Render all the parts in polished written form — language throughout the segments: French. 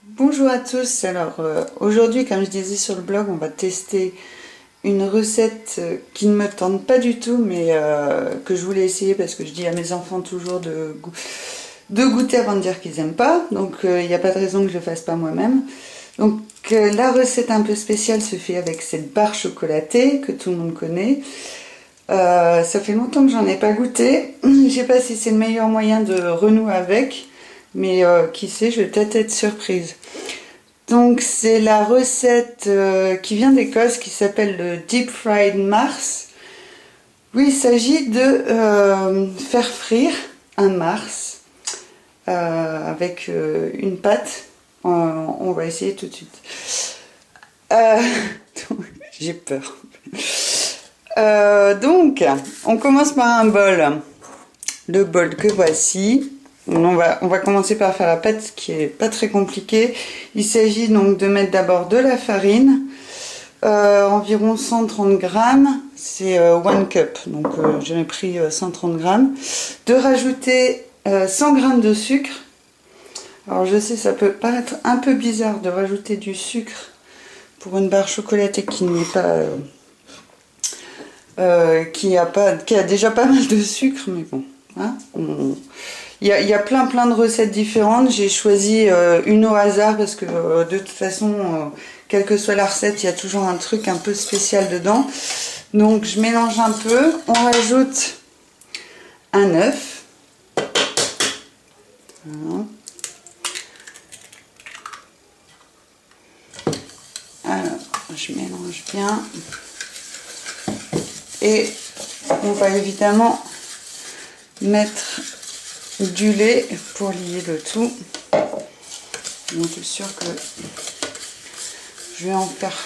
Bonjour à tous, alors aujourd'hui comme je disais sur le blog on va tester une recette qui ne me tente pas du tout mais que je voulais essayer parce que je dis à mes enfants toujours de goûter avant de dire qu'ils n'aiment pas, donc il n'y a pas de raison que je le fasse pas moi-même. Donc la recette un peu spéciale se fait avec cette barre chocolatée que tout le monde connaît. Ça fait longtemps que j'en ai pas goûté, je sais pas si c'est le meilleur moyen de renouer avec, mais qui sait, je vais peut-être être surprise. Donc c'est la recette qui vient d'Écosse qui s'appelle le Deep Fried Mars. Oui, il s'agit de faire frire un Mars avec une pâte. On va essayer tout de suite. Euh, J'ai peur. Donc, on commence par un bol. Le bol que voici. On va commencer par faire la pâte qui est pas très compliquée. Il s'agit donc de mettre d'abord de la farine, environ 130 grammes, c'est one cup, donc j'en ai pris 130 grammes. De rajouter 100 grammes de sucre. Alors je sais, ça peut paraître un peu bizarre de rajouter du sucre pour une barre chocolatée qui n'est pas... qui a déjà pas mal de sucre, mais bon, hein, il y a plein de recettes différentes. J'ai choisi une au hasard parce que de toute façon, quelle que soit la recette, il y a toujours un truc un peu spécial dedans. Donc je mélange un peu, on rajoute un œuf. Voilà. Alors, je mélange bien. Et on va évidemment mettre du lait pour lier le tout. Donc je suis sûre que je vais en faire.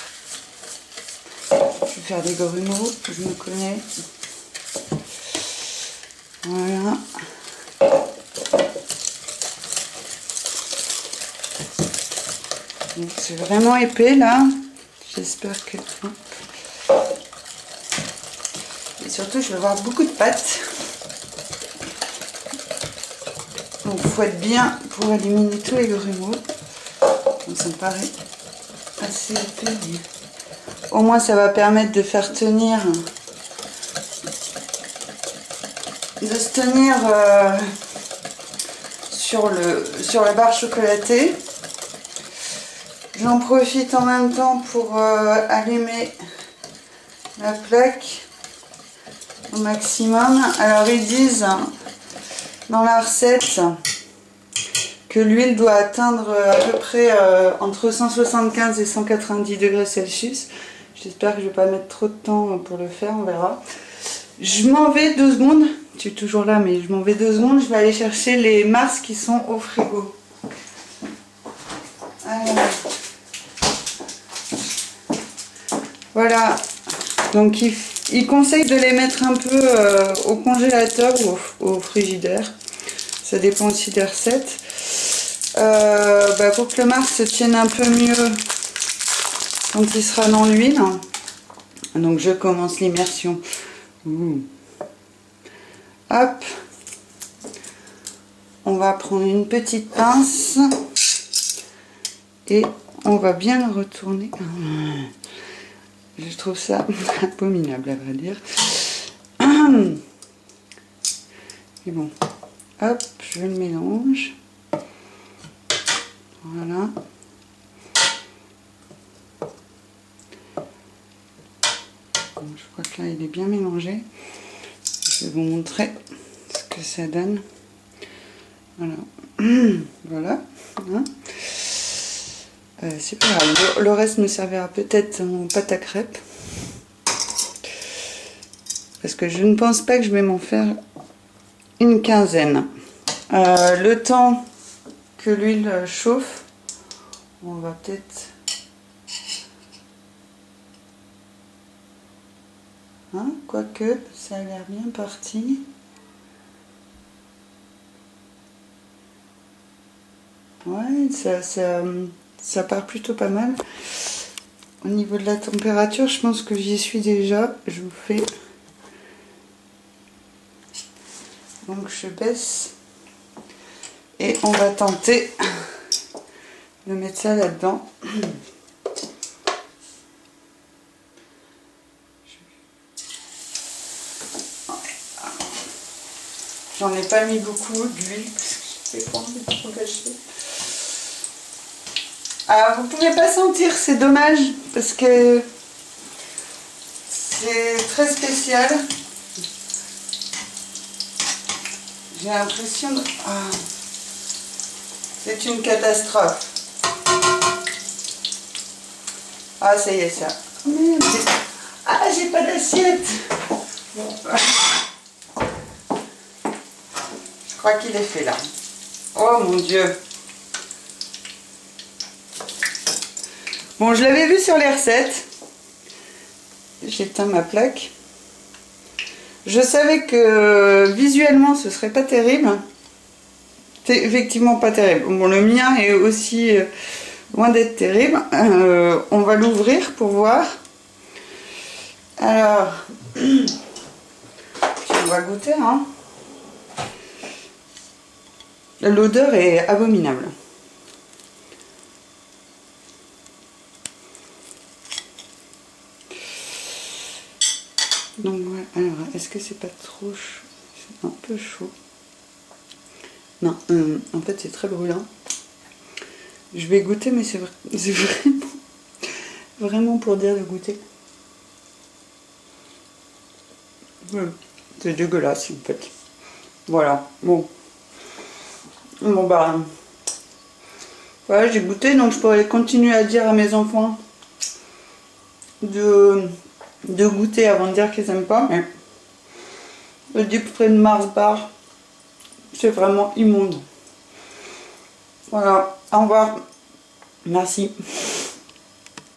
Je vais faire des grumeaux, je me connais. Voilà. Donc c'est vraiment épais là. J'espère que... Et surtout je vais avoir beaucoup de pâtes. Donc il faut être bien pour éliminer tous les grumeaux. Donc ça me paraît assez épais. Mais... au moins ça va permettre de faire tenir, de se tenir sur la barre chocolatée. J'en profite en même temps pour allumer la plaque au maximum. Alors ils disent dans la recette que l'huile doit atteindre à peu près entre 175 et 190 degrés Celsius. J'espère que je ne vais pas mettre trop de temps pour le faire, on verra. Je m'en vais 2 secondes. Je suis toujours là, mais je m'en vais 2 secondes. Je vais aller chercher les Mars qui sont au frigo. Alors. Voilà. Donc il conseille de les mettre un peu au congélateur ou au frigidaire. Ça dépend aussi des recettes. Pour que le Mars se tienne un peu mieux quand il sera dans l'huile. Donc je commence l'immersion. Hop. On va prendre une petite pince et on va bien le retourner. Je trouve ça abominable à vrai dire. Et bon, hop, je le mélange. Voilà. Bon, je crois que là il est bien mélangé. Je vais vous montrer ce que ça donne. Voilà. Voilà. Hein. C'est pas grave. Le reste me servira peut-être en pâte à crêpes. Parce que je ne pense pas que je vais m'en faire une quinzaine. Le temps que l'huile chauffe, on va peut-être... Hein, quoique, ça a l'air bien parti. Ouais, ça part plutôt pas mal. Au niveau de la température, je pense que j'y suis déjà. Je vous fais... Donc je baisse. Et on va tenter de mettre ça là-dedans. J'en ai pas mis beaucoup d'huile parce que j'ai pas envie de trop gâcher. Alors vous pouvez pas sentir, c'est dommage parce que c'est très spécial. J'ai l'impression de... Ah, c'est une catastrophe. Ah ça y est ça. Merde. Ah j'ai pas d'assiette. Bon. Je crois qu'il est fait là. Oh mon Dieu. Bon, je l'avais vu sur les recettes. J'éteins ma plaque. Je savais que visuellement ce serait pas terrible. C'est effectivement pas terrible. Bon, le mien est aussi loin d'être terrible. On va l'ouvrir pour voir. Alors, on va goûter, hein. L'odeur est abominable. Donc voilà, alors est-ce que c'est pas trop chaud? C'est un peu chaud. Non, en fait c'est très brûlant. Je vais goûter, mais c'est vraiment pour dire de goûter. Ouais, c'est dégueulasse en fait. Voilà, bon. Bon bah... Voilà, j'ai goûté, donc je pourrais continuer à dire à mes enfants de goûter avant de dire qu'ils n'aiment pas, mais le Deep Fried Mars Bar, c'est vraiment immonde. Voilà, au revoir, merci.